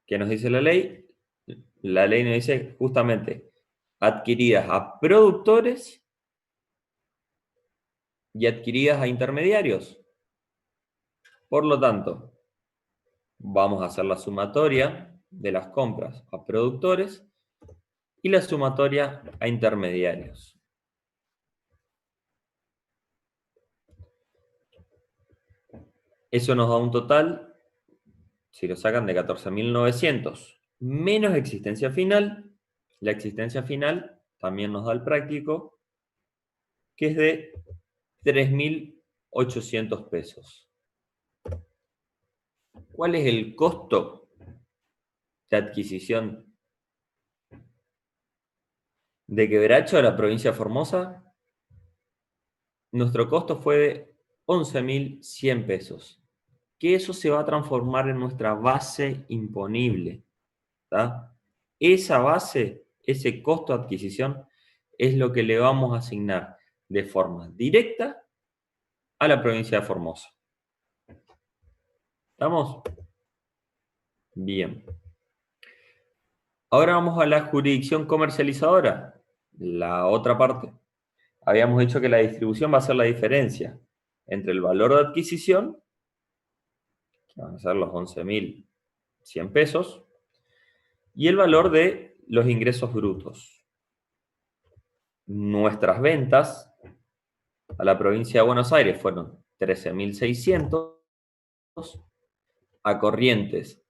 ¿Qué nos dice la ley? La ley nos dice justamente adquiridas a productores y adquiridas a intermediarios. Por lo tanto, vamos a hacer la sumatoria de las compras a productores y la sumatoria a intermediarios. Eso nos da un total, si lo sacan, de 14.900, menos existencia final. La existencia final también nos da el práctico, que es de 3.800 pesos. ¿Cuál es el costo de adquisición de Quebracho a la provincia de Formosa? Nuestro costo fue de 11.100 pesos. Que eso se va a transformar en nuestra base imponible. ¿Tá? Esa base, ese costo de adquisición, es lo que le vamos a asignar de forma directa a la provincia de Formosa. ¿Estamos? Bien. Ahora vamos a la jurisdicción comercializadora, la otra parte. Habíamos dicho que la distribución va a ser la diferencia entre el valor de adquisición, que van a ser los 11.100 pesos, y el valor de los ingresos brutos. Nuestras ventas a la provincia de Buenos Aires fueron 13.600, a Corrientes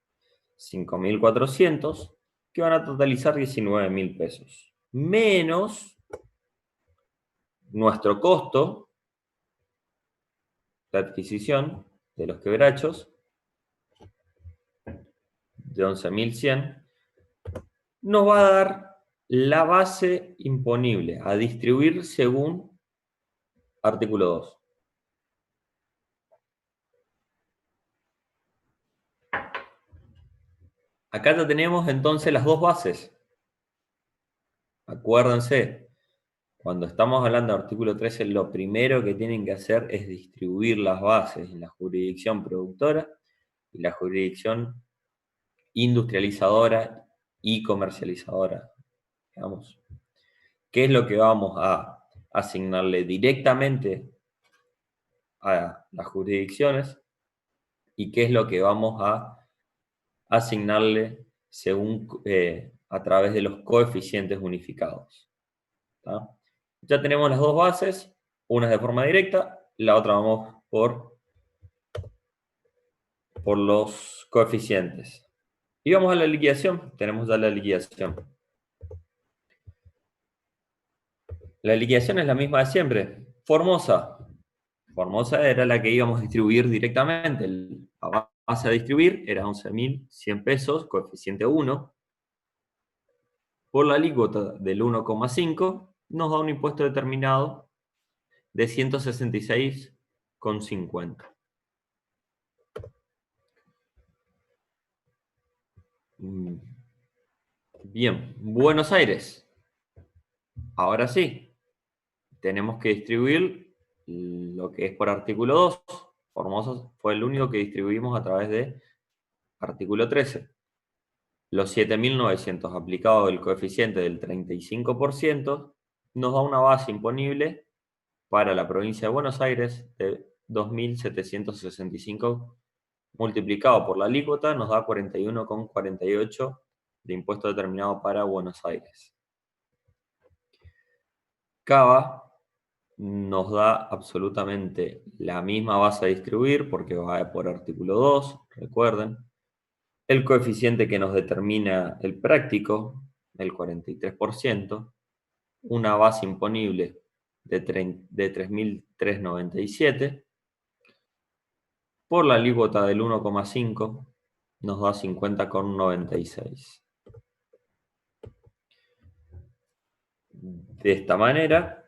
5.400, que van a totalizar 19.000 pesos. Menos nuestro costo de adquisición de los quebrachos de 11.100, nos va a dar la base imponible a distribuir según artículo 2. Acá ya tenemos entonces las dos bases. Acuérdense, cuando estamos hablando de artículo 13, lo primero que tienen que hacer es distribuir las bases en la jurisdicción productora y la jurisdicción industrializadora y comercializadora. Digamos. ¿Qué es lo que vamos a asignarle directamente a las jurisdicciones y qué es lo que vamos a asignarle según a través de los coeficientes unificados? ¿Tá? Ya tenemos las dos bases, una es de forma directa, la otra vamos por los coeficientes. Y vamos a la liquidación, tenemos ya la liquidación. La liquidación es la misma de siempre. Formosa. Formosa era la que íbamos a distribuir directamente. La base a distribuir era 11.100 pesos, coeficiente 1. Por la alícuota del 1,5 nos da un impuesto determinado de 166,50. Bien, Buenos Aires. Ahora sí, tenemos que distribuir lo que es por artículo 2. Formosa fue el único que distribuimos a través de artículo 13. Los 7.900 aplicados del coeficiente del 35%, nos da una base imponible para la provincia de Buenos Aires de 2.765 multiplicado por la alícuota nos da 41,48 de impuesto determinado para Buenos Aires. Cava nos da absolutamente la misma base a distribuir porque va por artículo 2, recuerden. El coeficiente que nos determina el práctico, el 43%, una base imponible de 3.397, por la alícuota del 1,5 nos da 50,96. De esta manera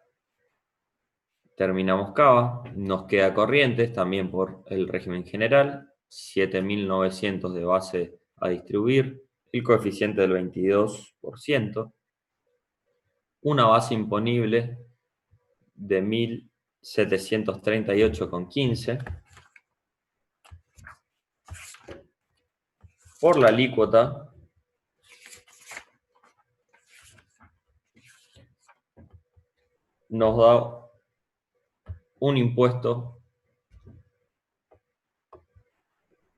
terminamos Cava, nos queda Corrientes también por el régimen general, 7.900 de base a distribuir, el coeficiente del 22%, una base imponible de 1.738,15, por la alícuota nos da un impuesto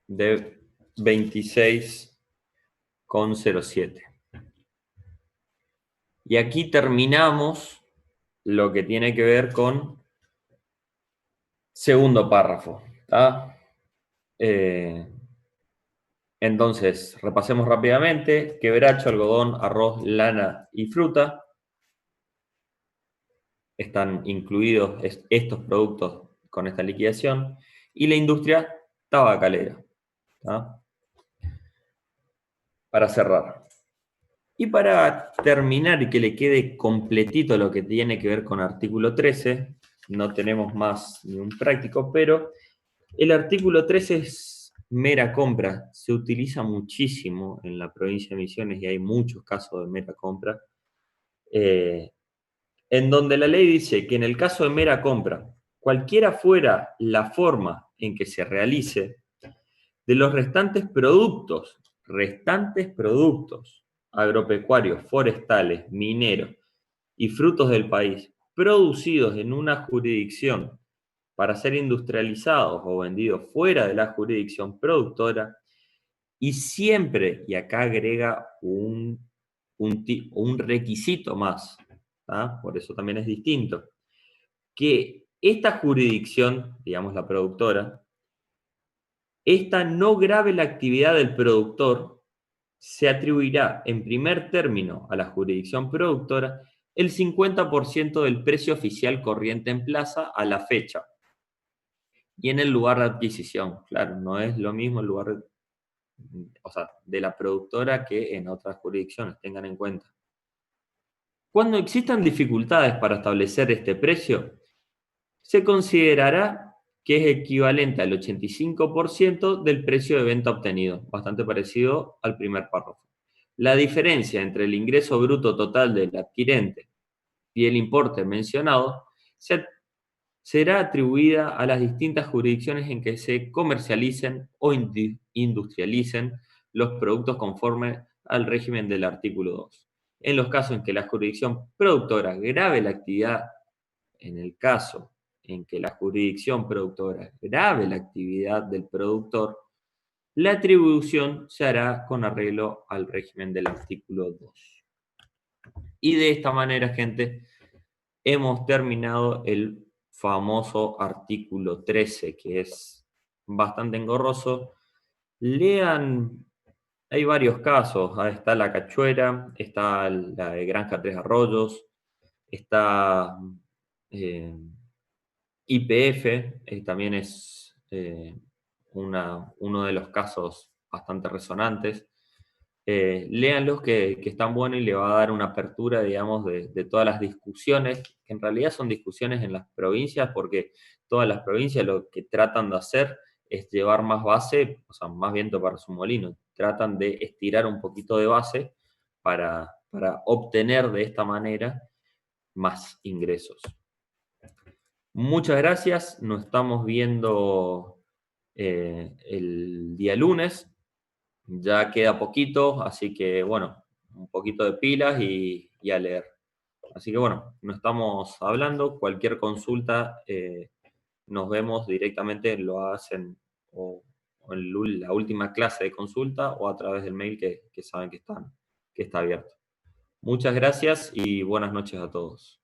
de 26,07. Y aquí terminamos lo que tiene que ver con segundo párrafo. Entonces, repasemos rápidamente. Quebracho, algodón, arroz, lana y fruta. Están incluidos estos productos con esta liquidación. Y la industria tabacalera. Para cerrar. Y para terminar y que le quede completito lo que tiene que ver con artículo 13, no tenemos más ni un práctico, pero el artículo 13 es mera compra. Se utiliza muchísimo en la provincia de Misiones y hay muchos casos de mera compra, en donde la ley dice que en el caso de mera compra, cualquiera fuera la forma en que se realice, de los restantes productos agropecuarios, forestales, mineros y frutos del país producidos en una jurisdicción para ser industrializados o vendidos fuera de la jurisdicción productora, y siempre, y acá agrega un requisito más, por eso también es distinto, que esta jurisdicción, digamos la productora, esta no grave la actividad del productor, se atribuirá en primer término a la jurisdicción productora el 50% del precio oficial corriente en plaza a la fecha. Y en el lugar de adquisición, claro, no es lo mismo el lugar de la productora que en otras jurisdicciones, tengan en cuenta. Cuando existan dificultades para establecer este precio, se considerará que es equivalente al 85% del precio de venta obtenido, bastante parecido al primer párrafo. La diferencia entre el ingreso bruto total del adquirente y el importe mencionado será atribuida a las distintas jurisdicciones en que se comercialicen o industrialicen los productos conforme al régimen del artículo 2. En los casos en que la jurisdicción productora grave la actividad, en el caso en que la jurisdicción productora grave la actividad del productor, la atribución se hará con arreglo al régimen del artículo 2. Y de esta manera, gente, hemos terminado el famoso artículo 13, que es bastante engorroso. Lean, hay varios casos. Está la Cachuera, está la de Granja Tres Arroyos, está YPF, también es uno de los casos bastante resonantes. Léanlos que están buenos y le va a dar una apertura, digamos, de todas las discusiones, que en realidad son discusiones en las provincias, porque todas las provincias lo que tratan de hacer es llevar más base, o sea, más viento para su molino. Tratan de estirar un poquito de base para obtener de esta manera más ingresos. Muchas gracias, nos estamos viendo el día lunes. Ya queda poquito, así que bueno, un poquito de pilas y a leer. Así que bueno, nos estamos hablando. Cualquier consulta, nos vemos directamente, lo hacen o en la última clase de consulta o a través del mail que saben que está abierto. Muchas gracias y buenas noches a todos.